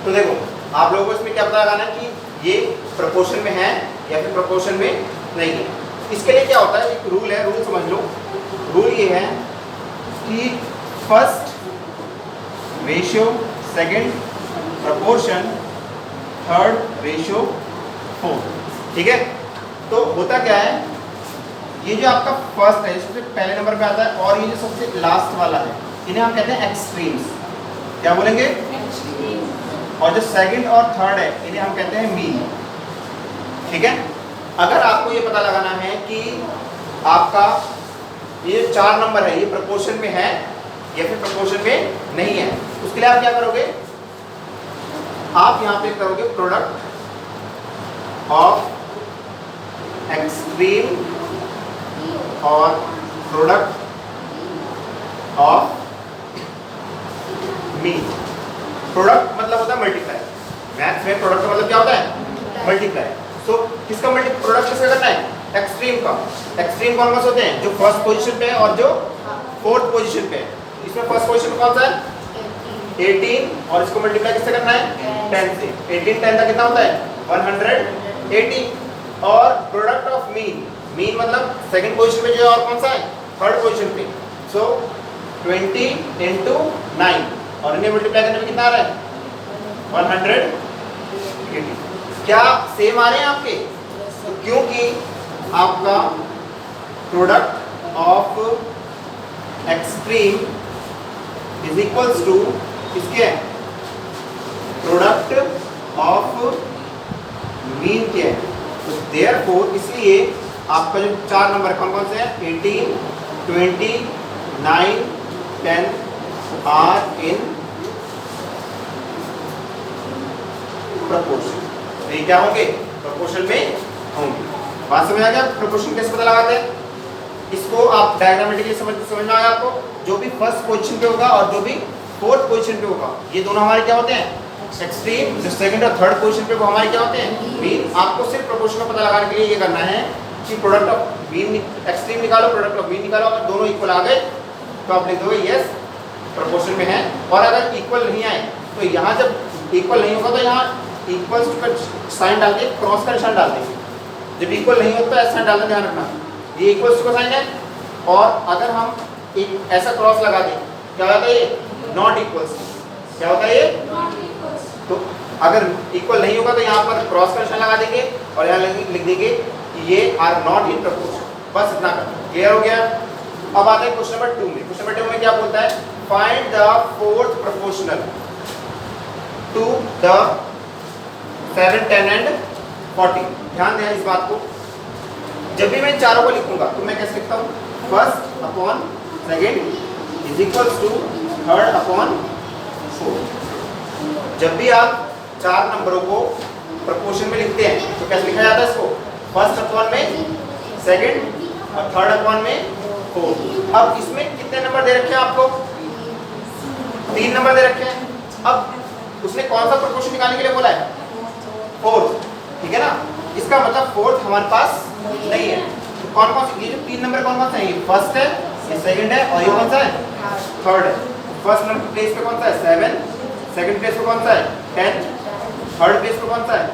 तो देखो आप लोगों को इसमें क्या पता लगाना है कि ये प्रोपोर्शन में है या फिर प्रोपोर्शन में नहीं है। इसके लिए क्या होता है, एक रूल है, रूल समझ लो। रूल ये है कि first ratio, second proportion, third ratio fourth. ठीक है, तो होता क्या है, ये जो आपका फर्स्ट है सबसे पहले नंबर पे आता है, और ये जो सबसे लास्ट वाला है इन्हें हम कहते हैं एक्सट्रीम्स। क्या बोलेंगे? और जो सेकंड और थर्ड है इन्हें हम कहते हैं मीन। ठीक है, अगर आपको ये पता लगाना है कि आपका ये 4 नंबर है ये प्रोपोर्शन में है या फिर प्रोपोर्शन में नहीं है, उसके लिए आप क्या करोगे, आप यहाँ पे करोगे प्रोडक्ट ऑफ एक्सट्रीम और प्रोडक्ट ऑफ मीन। प्रोडक्ट मतलब होता है मल्टीप्लाई, मैथ्स में प्रोडक्ट का मतलब क्या होता है? मल्टीप्लाई। सो किसका प्रोडक्ट किसका करना है? एक्सट्रीम का। एक्सट्रीम कौन कौन से होते हैं? जो फर्स्ट पोजीशन पे है और जो फोर्थ पोजीशन पे है। इसमें फर्स्ट पोजीशन कौन सा है? 18, और इसको मल्टीप्लाई किससे करना है? 10 से। 18 10 का कितना होता है? 180। और प्रोडक्ट ऑफ मीन, मीन मतलब सेकंड पोजीशन पे जो है और कौन सा है? थर्ड पोजीशन पे। सो 20 into 9, और इन्हें मल्टीप्लाई करने में कितना आ रहा है? 180। क्या सेम आ रहे हैं आपके? तो क्योंकि आपका product of extreme is equals to किसके है? प्रोडक्ट ऑफ मीन के है। तो देयरफॉर इसलिए आपका जो 4 नंबर कौन कौन से हैं? 18, 20, 9, 10 आर इन प्रोपोर्शन। तो ये क्या होंगे? प्रोपोर्शन में होंगे। बात समझ आ गया? प्रोपोर्शन कैसे पता लगाते हैं? इसको आप डायग्रामेटिकली समझ में आया आपको? जो भी फर्स्ट पोजीशन पे होगा और जो भी फोर्थ पोजीशन पे होगा, ये दोनों हमारे क्या होते हैं? एक्सट्रीम। जो सेकंड और थर्ड पोजीशन पे वो हमारे क्या होते हैं? मीन। आपको सिर्फ प्रोपोर्शन का पता लगाने के लिए ये करना है कि प्रोडक्ट ऑफ मीन एक्सट्रीम निकालो, प्रोडक्ट ऑफ मीन निकालो। अगर दोनों इक्वल आ गए तो आप लिख दोगे यस प्रोपोर्शन में है। और अगर इक्वल नहीं आए तो यहाँ जब इक्वल नहीं होगा तो यहाँ इक्वल्स का साइन डाल के क्रॉस का निशान डाल देंगे। जब इक्वल नहीं होता तो ऐसा साइन डालना, ध्यान रखना। ये इक्वल्स का साइन है, और अगर हम एक ऐसा क्रॉस लगा दें क्या होता है? ये नॉट इक्वल्स। क्या होता है ये? तो अगर इक्वल नहीं होगा तो यहाँ पर क्रॉस का निशान लगा देंगे और यहाँ लिख देंगे कि ये आर नॉट इन प्रोपोर्शन। बस इतना करना। क्लियर हो गया? अब आता है क्वेश्चन नंबर 2 में। क्वेश्चन नंबर 2 में क्या बोलता है? Find the fourth proportional to the 7, 10 and 40। ध्यान दें इस बात को। जब भी मैं चारों को लिखूंगा तो मैं कैसे लिखता हूँ? First upon second is equals to third upon fourth. जब भी आप 4 नंबरों को प्रोपोर्शन में लिखते हैं तो कैसे लिखा जाता है इसको? फर्स्ट अपॉन में सेकेंड और थर्ड अपॉन में फोर्थ। अब इसमें कितने नंबर दे रखे हैं आपको? 3 नंबर दे रखे हैं। अब उसने कौन सा प्रोपोर्शन निकालने के लिए बोला है? फोर्थ। ठीक है ना? इसका मतलब फोर्थ हमारे पास नहीं है। तो कौन कौन से ये जो 3 नंबर कौन कौन से हैं? ये फर्स्ट है, ये सेकंड है, और ये कौन सा है? थर्ड है। फर्स्ट नंबर प्लेस पे कौन सा है? 7, सेकंड प्लेस पे कौन सा है? 10, थर्ड प्लेस पे कौन सा है?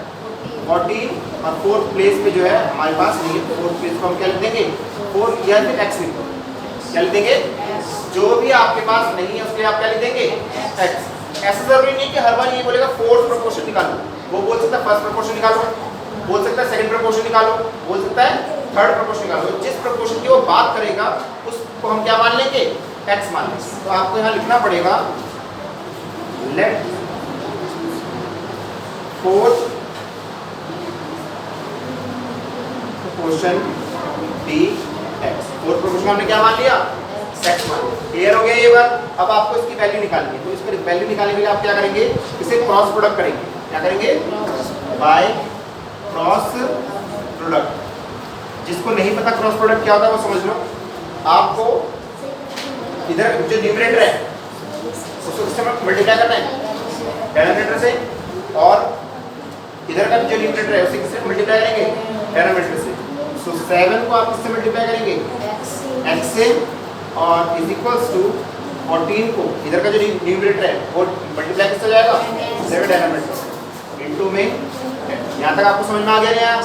14, और फोर्थ प्लेस पे जो है हमारे पास नहीं है। फोर्थ प्लेस को हम क्या लिख देंगे? 4 या फिर x लिख दो। क्या लिख देंगे? जो भी आपके पास नहीं है उसके लिए आप क्या लिख देंगे? x। ऐसा जरूरी नहीं कि हर बार ये बोलेगा फोर्थ प्रोपोर्शन निकालो। वो बोल सकता है फर्स्ट प्रोपोर्शन निकालो, बोल सकता है सेकंड प्रोपोर्शन निकालो, बोल सकता है थर्ड प्रोपोर्शन निकालो। जिस प्रोपोर्शन की वो बात करेगा उसको हम क्या मान लेंगे? x मान लेंगे। तो आपको यहाँ लिखना पड़ेगा let fourth proportion be x। Fourth proportion हमने क्या मान लिया? x मान लिया। क्लियर हो गया ये बात? अब आपको इसकी वैल्यू निकालनी है। तो इसकी वैल्यू निकालने के लिए आप क्या करेंगे? इसे क्रॉस प्रोडक्ट करेंगे। क्या करेंगे? By cross product. जिसको नहीं पता क्रॉस प्रोडक्ट क्या होता है वो समझ लो। आपको इधर जो न्यूमरेटर है उसको किससे मल्टीप्लाई करना है? डिनोमिनेटर से, और इधर का जो न्यूमरेटर है उसे किससे मल्टीप्लाई करेंगे? डिनोमिनेटर से। सो 7 को आप किससे मल्टीप्लाई करेंगे? x से, और इज इक्वल्स टू 14 को इधर का जो न्यूमरेटर है वो मल्टीप्लाई किससे हो जाएगा? 7 डायनामिक इनटू में 10। यहाँ तक आपको समझ में आ गया नहीं आया?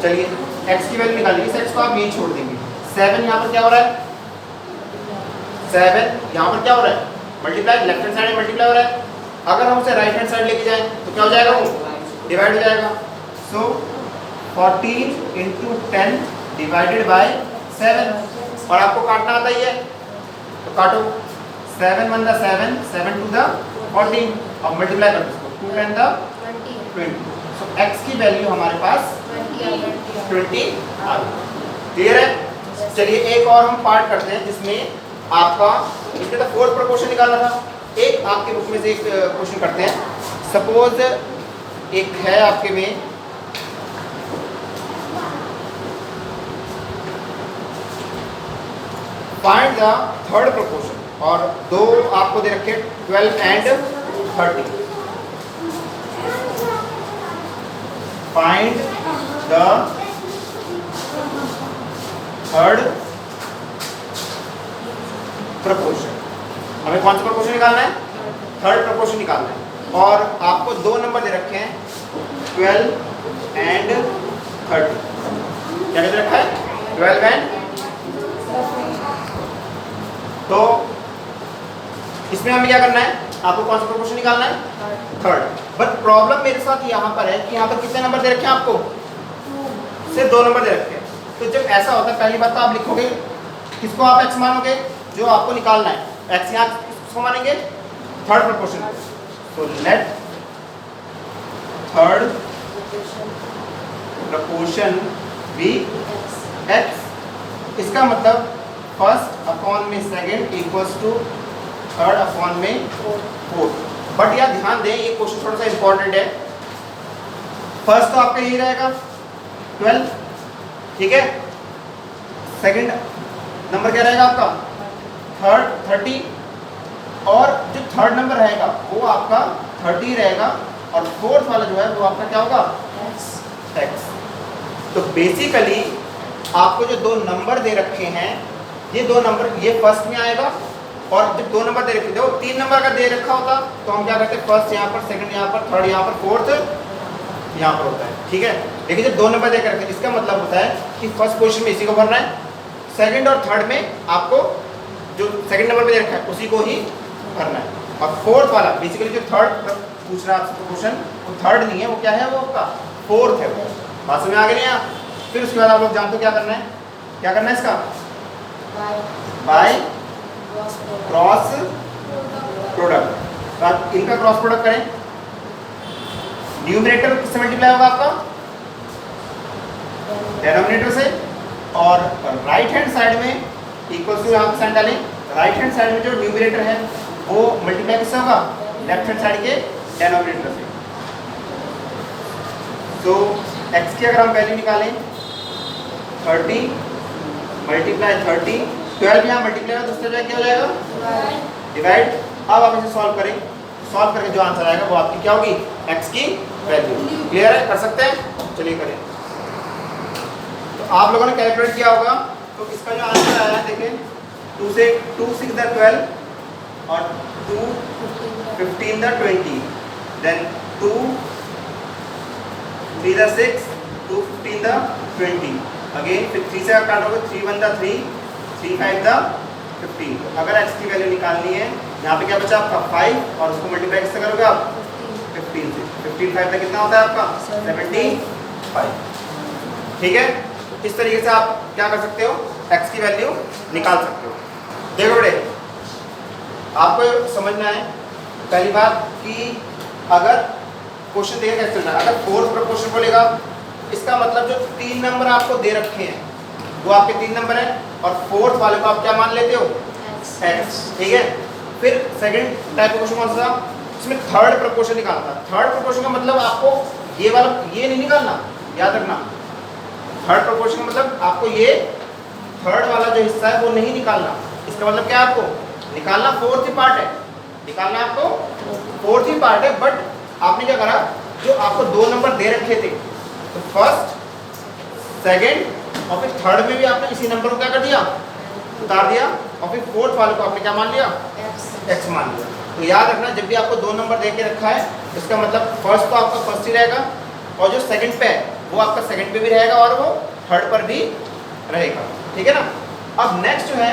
चलिए x की वैल्यू निकालिए। इस x को आप यहीं छोड़ देंगे। 7 यहाँ पर क्या हो रहा है? 7 यहाँ पर क्या हो रहा है? मल्टीप्लाई, लेफ्ट हैंड साइड में मल्टीप्लाई हो रहा है। अगर हम उसे राइट हैंड साइड लेके जाएं तो क्या हो जाएगा? वो डिवाइड हो जाएगा। सो 14 इंटू 10 डिवाइडेड बाय 7। और आपको काटना आता ही है तो काटो। 7 1 द 7, 7 2 द 14। अब मल्टीप्लाई कर दो इसको, 2 10 द 20। सो x की वैल्यू हमारे पास 20 आ गई। क्लियर है? चलिए एक और हम पार्ट करते हैं जिसमें आपका इसमें तो फोर्थ प्रोपोर्शन निकालना था। एक आपके बुक में से एक क्वेश्चन करते हैं। सपोज एक है आपके में फाइंड द थर्ड प्रोपोर्शन और दो आपको दे रखे 12 and 30। Find the third proportion. हमें कौन सा प्रोपोर्शन निकालना है? थर्ड प्रोपोर्शन निकालना है। और आपको दो नंबर दे रखे हैं 12 एंड 30। क्या दे रखा है? 12 एंड। तो इसमें हमें क्या करना है? आपको कौन सा प्रोपोर्शन निकालना है? थर्ड। बट प्रॉब्लम मेरे साथ यहाँ पर है कि यहाँ पर कितने नंबर दे रखे हैं आपको? सिर्फ दो नंबर दे रखे हैं। तो जब ऐसा होता है पहली बात तो आप लिखोगे किसको आप x मानोगे? जो आपको निकालना है। x यहाँ किसको मानेंगे? Third proportion. तो let third proportion be x। इसका मतलब फर्स्ट अपॉन में second equals to third upon में फोर्थ। बट यार ध्यान दें ये क्वेश्चन थोड़ा सा इंपॉर्टेंट है। फर्स्ट तो आपका यही रहेगा 12, ठीक है। सेकंड नंबर क्या रहेगा आपका? थर्ड 30। और जो थर्ड नंबर रहेगा वो आपका 30 रहेगा। और फोर्थ वाला जो है वो आपका क्या होगा? x। तो बेसिकली आपको जो दो नंबर दे रखे हैं ये दो नंबर, ये फर्स्ट में आएगा। और जब दो नंबर दे रखे थे वो 3 नंबर का दे रखा होता तो हम क्या करते? फर्स्ट यहाँ पर, सेकंड यहाँ पर, थर्ड यहाँ पर, फोर्थ यहाँ पर होता है, ठीक है। लेकिन जब दो नंबर दे रखे इसका मतलब होता है कि फर्स्ट पोजीशन में इसी को भरना है, सेकंड और थर्ड में आपको जो सेकंड नंबर पे दे रखा है उसी को ही भरना है। और फोर्थ वाला बेसिकली जो थर्ड पूछ रहा है आपसे क्वेश्चन वो थर्ड नहीं है, वो क्या है? वो आपका फोर्थ है। बात समझ में आ गई नहीं? फिर उसके बाद आप लोग जानते हो क्या करना है? क्या करना है इसका? By cross product. आप इनका क्रॉस प्रोडक्ट करें। न्यूमरेटर किससे मल्टीप्लाई होगा आपका? डेनोमिनेटर से। और राइट हैंड साइड में इक्वल टू यहाँ साइन डालें। राइट हैंड साइड में जो न्यूमरेटर है वो मल्टीप्लाई किससे होगा? लेफ्ट हैंड साइड के डेनोमिनेटर से। तो x की अगर हम वैल्यू निकालें 30 मल्टीप्लाई 30, 12 यहाँ मल्टीप्लाई होगा, दूसरा क्या हो जाएगा? डिवाइड। अब आप इसे सॉल्व करें। सॉल्व करके जो आंसर आएगा वो आपकी क्या होगी? x की वैल्यू। क्लियर है? कर सकते हैं? चलिए करें। तो आप लोगों ने कैलकुलेट किया होगा तो इसका जो आंसर आया है देखें 2 से 2 6 द 12 और 2 15 the 20, then 2 3 the 6, 2 15 the 20, again फिर 3 से काटोगे 3 1 द 3, 3 5 द 15। अगर x की वैल्यू निकालनी है यहाँ पे क्या बचा आपका 5 और उसको मल्टीप्लाई किससे करोगे आप? 15 से। 15 5 तक कितना होता है आपका? 75। ठीक है। इस तरीके से आप क्या कर सकते हो? x की वैल्यू निकाल सकते हो। देखो बेटे आपको समझना है पहली बात कि अगर क्वेश्चन देगा कैसे चलना है। अगर फोर्थ प्रोपोर्शन बोलेगा इसका मतलब जो 3 नंबर आपको दे रखे हैं वो आपके 3 नंबर है और फोर्थ वाले को आप क्या मान लेते हो? x। ठीक है। फिर सेकंड टाइप का क्वेश्चन कौन सा? इसमें थर्ड प्रोपोर्शन निकालना था। थर्ड प्रोपोर्शन का मतलब आपको ये वाला ये नहीं निकालना, याद रखना। थर्ड प्रोपोर्शन का मतलब आपको ये थर्ड वाला जो हिस्सा है वो नहीं निकालना। इसका मतलब क्या है? आपको निकालना फोर्थ ही पार्ट है। निकालना आपको फोर्थ ही पार्ट है। बट आपने क्या करा? जो आपको 2 नंबर दे रखे थे तो फर्स्ट, सेकंड और फिर थर्ड में भी आपने इसी नंबर को क्या कर दिया? उतार दिया। और फिर फोर्थ वाले को आपने क्या मान लिया? x मान लिया। तो याद रखना जब भी आपको 2 नंबर दे के रखा है इसका मतलब फर्स्ट तो आपका फर्स्ट ही रहेगा और जो सेकंड पे है वो आपका सेकंड पे भी रहेगा और वो थर्ड पर भी रहेगा, ठीक है ना। अब नेक्स्ट जो है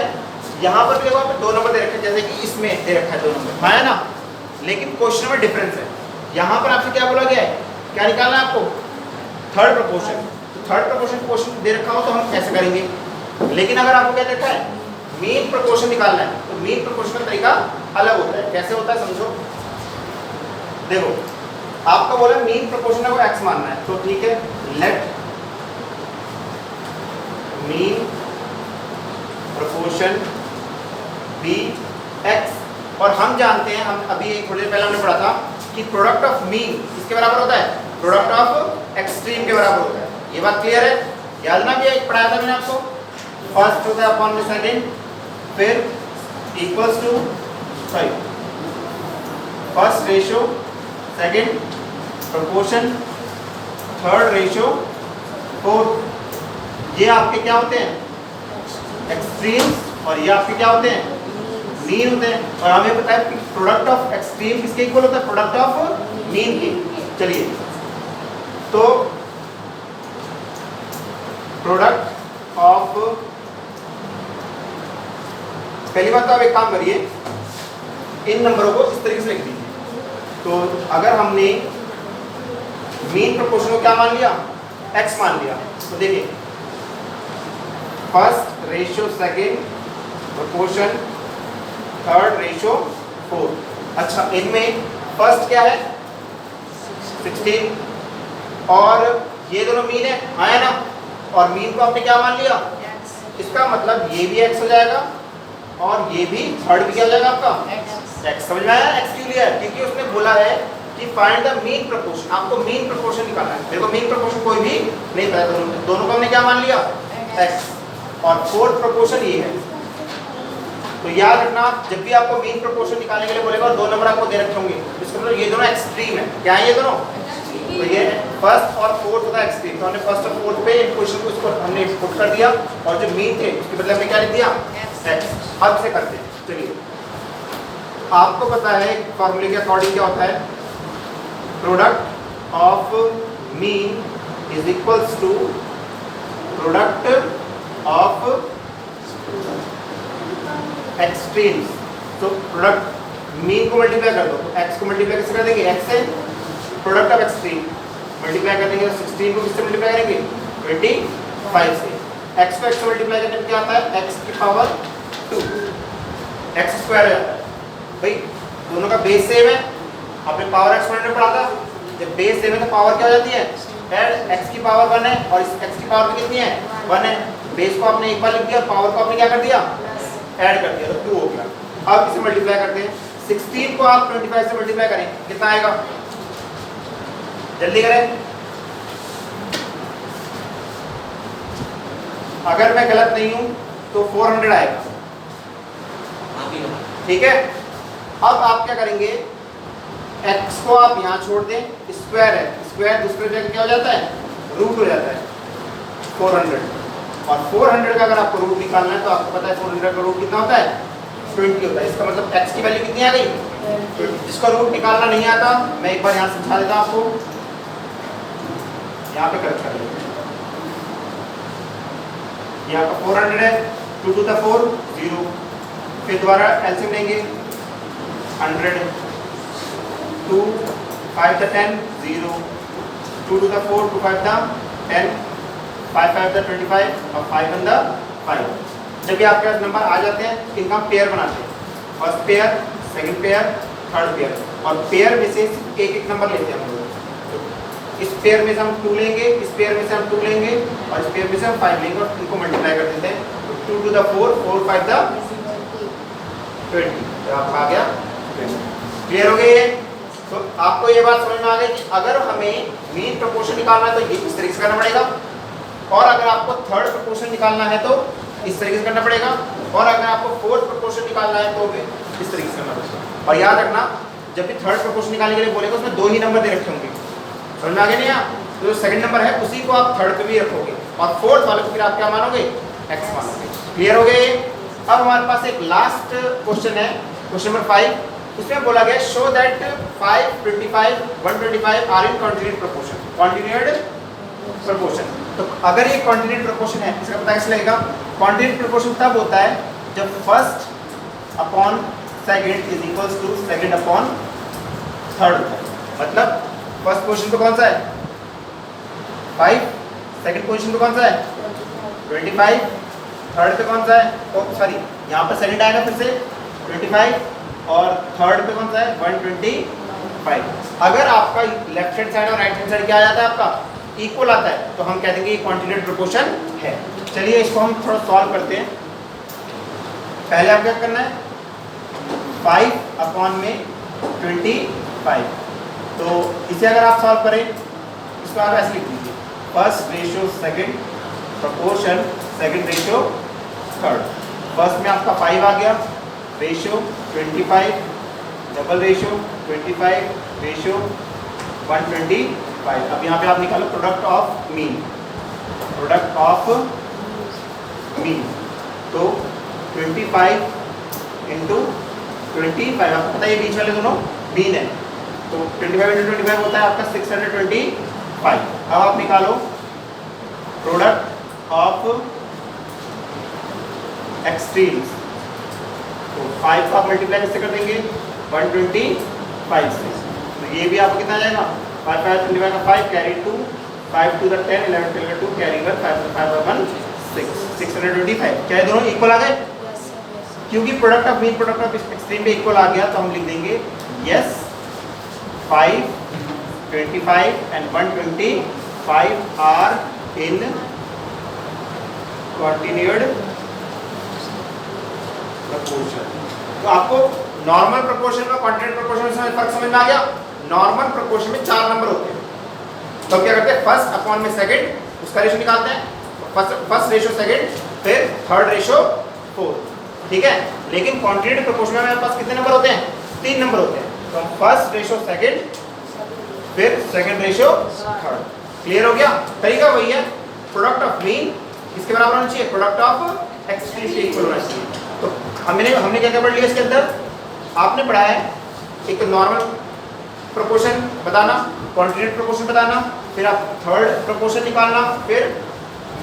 यहाँ पर भी देखो आपको 2 नंबर दे रखे हैं, जैसे कि इसमें दे रखा है 2 नंबर, हाँ है ना, लेकिन क्वेश्चन में डिफरेंस है। यहाँ पर आपसे क्या बोला गया है, क्या निकालना है आपको, थर्ड प्रपोर्शन। तो थर्ड प्रपोर्शन क्वेश्चन दे रखा हो तो हम कैसे करेंगे, लेकिन अगर आपको क्या देखा है मीन प्रपोर्शन निकालना है तो मीन प्रपोर्शन का तरीका अलग होता है। कैसे होता है समझो, देखो आपका बोला मीन प्रपोर्शन को x मानना है, तो ठीक है, let mean proportion be x। और हम जानते हैं, हम अभी थोड़ी देर पहले हमने पढ़ा था कि प्रोडक्ट ऑफ मीन किसके बराबर होता है, प्रोडक्ट ऑफ एक्सट्रीम के बराबर होता है। ये बात क्लियर है, याद ना भी पढ़ाया था मैंने आपको, फर्स्ट होता है अपॉन में सेकेंड, फिर equals to first ratio second proportion third ratio fourth. ये आपके क्या होते हैं एक्सट्रीम्स और ये आपके क्या होते हैं मीन होते हैं। और हमें पता है कि प्रोडक्ट ऑफ एक्सट्रीम किसके इक्वल होता है, प्रोडक्ट ऑफ मीन के। चलिए तो प्रोडक्ट ऑफ, पहली बात तो आप एक काम करिए, इन नंबरों को इस तरीके से लिख दीजिए। तो अगर हमने मीन प्रोपोर्शन को क्या मान लिया, x मान लिया, तो देखिए first ratio second proportion third ratio fourth. अच्छा इनमें फर्स्ट क्या है 16 और ये दोनों मीन है, हाँ है ना, और मीन को आपने क्या मान लिया, इसका मतलब ये भी x हो जाएगा और ये भी थर्ड भी क्या हो जाएगा आपका x। समझ में आया, x क्यों लिया है, क्योंकि उसने बोला है कि फाइंड द मीन प्रोपोर्शन, आपको मीन प्रोपोर्शन निकालना है। देखो मीन प्रोपोर्शन कोई भी नहीं पता, दोनों को हमने क्या मान लिया x और फोर्थ प्रोपोर्शन ये है। तो याद रखना जब भी आपको मीन प्रोपोर्शन निकालने के लिए बोलेगा और 2 नंबर आपको दे रखे होंगे, इसका मतलब ये दोनों एक्सट्रीम है, क्या है ये दोनों, तो ये फर्स्ट और फोर्थ होता है एक्सट्रीम। तो हमने फर्स्ट और फोर्थ पे क्वेश्चन को इसको हमने पुट कर दिया और जो मीन थे उसके बदले हमने क्या लिख दिया x। अब से करते हैं, चलिए आपको पता है फॉर्मूले के अकॉर्डिंग क्या होता है, product of mean is equals to product of extremes. तो प्रोडक्ट मीन को मल्टीप्लाई कर दो, तो x को मल्टीप्लाई कैसे कर देंगे, x से प्रोडक्ट ऑफ एक्सट्रीम मल्टीप्लाई कर देंगे, 16 को किससे मल्टीप्लाई करेंगे 25 से। x को x से मल्टीप्लाई करने में क्या आता है, x की पावर 2 x स्क्वायर हो जाता है। भाई दोनों का बेस सेम है, आपने पावर एक्सपोनेंट में पढ़ा था, जब बेस सेम है तो पावर क्या हो जाती है ऐड, x की पावर 1 है और इस x की पावर कितनी है 1 है। बेस को आपने एक बार लिख दिया, पावर को आपने क्या कर दिया ऐड कर दिया, तो 2 हो गया। अब इसे मल्टीप्लाई करते हैं, 16 को आप 25 से मल्टीप्लाई करें कितना आएगा, जल्दी करें, अगर मैं गलत नहीं हूं तो 400 आएगा, ठीक है। अब आप क्या करेंगे, x को आप यहाँ छोड़ दें, स्क्वायर है, स्क्वायर दूसरे जगह क्या हो जाता है रूट हो जाता है 400, और 400 का अगर आपको रूट निकालना है तो आपको पता है 400 का रूट कितना होता है 20 होता है। इसका मतलब x की वैल्यू कितनी आ गई, जिसका रूट निकालना नहीं आता मैं एक बार यहाँ समझा देता हूँ आपको, यहाँ पे करेक्ट कर लेते हैं, यहाँ पर 400 है, 2 to the 4 0, फिर दोबारा एलसीएम लेंगे 100, 2 5 the 10 0, 2 to the 4 2 5 the 10, 5 5 the 25 और 5 1 the 5। जब भी आपके पास नंबर आ जाते हैं इनका हम पेयर बनाते हैं, first pair second pair third pair, और पेयर में से एक एक नंबर लेते हैं हम लोग। इस पेयर में से हम 2 लेंगे, इस पेयर में से हम 2 लेंगे और इस पेयर में से हम 5 लेंगे और इनको मल्टीप्लाई कर देते हैं, तो 2 to the 4 4 5 the 20, तो आपका आ गया 20। क्लियर हो गई ये, तो आपको ये बात समझ में आ गई कि अगर हमें मीन प्रोपोर्शन निकालना है तो ये इस तरीके से करना पड़ेगा, और अगर आपको थर्ड प्रोपोर्शन निकालना है तो इस तरीके से करना पड़ेगा, और अगर आपको फोर्थ प्रोपोर्शन निकालना है तो भी इस तरीके से करना पड़ेगा। और याद रखना जब भी थर्ड प्रोपोर्शन निकालने के लिए बोलेगा उसमें 2 ही नंबर दे रखे होंगे, समझ में आ गया नहीं आप, तो जो सेकंड नंबर है उसी को आप थर्ड पे भी रखोगे और फोर्थ वाले को फिर आप क्या मानोगे x मानोगे। क्लियर हो गए। अब हमारे पास एक लास्ट क्वेश्चन है, क्वेश्चन नंबर 5, उसमें बोला गया show that 5, 25, 125 are in continued proportion, continued proportion. तो अगर ये कॉन्टिन्यूड प्रोपोर्शन है, इसका पता कैसे लगेगा? कॉन्टिन्यूड प्रोपोर्शन तब होता है जब first upon second is equals to second upon third होता है। मतलब फर्स्ट पोजीशन पे कौन सा है 5, सेकंड पोजीशन पे कौन सा है 25, थर्ड पे कौन सा है, सॉरी यहाँ पर सेकंड आएगा फिर से 25 और थर्ड पे कौन सा है 125। अगर आपका लेफ्ट हैंड साइड और राइट हैंड साइड क्या आ जाता है आपका इक्वल आता है तो हम कह देंगे ये कॉन्टिन्यूड प्रोपोर्शन है। चलिए इसको हम थोड़ा सॉल्व करते हैं। पहले आप क्या करना है 5 अपॉन में 25, तो इसे अगर आप सॉल्व करें इसको आप ऐसे लिख दीजिए first ratio second proportion second ratio third. First में आपका 5 आ गया, रेशियो 25, डबल रेशियो 25, रेशियो 125। अब यहाँ पे आप निकालो product of mean, product of mean. तो 25 इंटू 25, आपको पता है ये बीच वाले दोनों मीन है, तो 25 इंटू 25 होता है आपका 625। अब आप निकालो प्रोडक्ट ऑफ एक्सट्रीम्स, तो 5 को आप मल्टीप्लाई कैसे कर देंगे 125 से, तो ये भी आपको कितना आ जाएगा 5 5 25 का 5 कैरी 2, 5 2 10, 11 12 2 कैरी 1, 5 5 1 6, 625। क्या दोनों इक्वल आ गए? क्योंकि product of mean product of extreme पे इक्वल आ गया तो हम लिख देंगे yes 5, 25 and 125 are in continued proportion. तो आपको नॉर्मल प्रोपोर्शन में कॉन्टिन्यूड प्रोपोर्शन में फर्क समझ में आ गया। नॉर्मल प्रोपोर्शन में 4 नंबर होते हैं, तो क्या करते हैं फर्स्ट अपॉन में सेकंड उसका रेशियो निकालते हैं, फर्स्ट रेशियो सेकंड फिर थर्ड रेशियो फोर्थ, ठीक है। लेकिन कॉन्टिन्यूड प्रोपोर्शन में हमारे पास कितने नंबर होते हैं 3 नंबर होते हैं, तो फर्स्ट रेशियो सेकंड फिर सेकंड रेशियो थर्ड। क्लियर हो गया? तरीका वही है, प्रोडक्ट ऑफ मीन किसके बराबर होना चाहिए प्रोडक्ट ऑफ एक्सट्रीम के इक्वल होना चाहिए। तो हमने क्या क्या पढ़ लिया इसके अंदर? आपने पढ़ा है एक नॉर्मल प्रोपोर्शन बताना, कॉन्टिन्यूड प्रोपोर्शन बताना, फिर आप थर्ड प्रोपोर्शन निकालना, फिर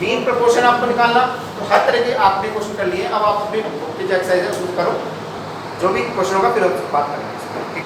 मीन प्रोपोर्शन आपको निकालना। तो हर तरह के आपने क्वेश्चन कर लिए। अब आप अपने एक्सरसाइज करो, जो भी क्वेश्चन होगा फिर बात करेंगे।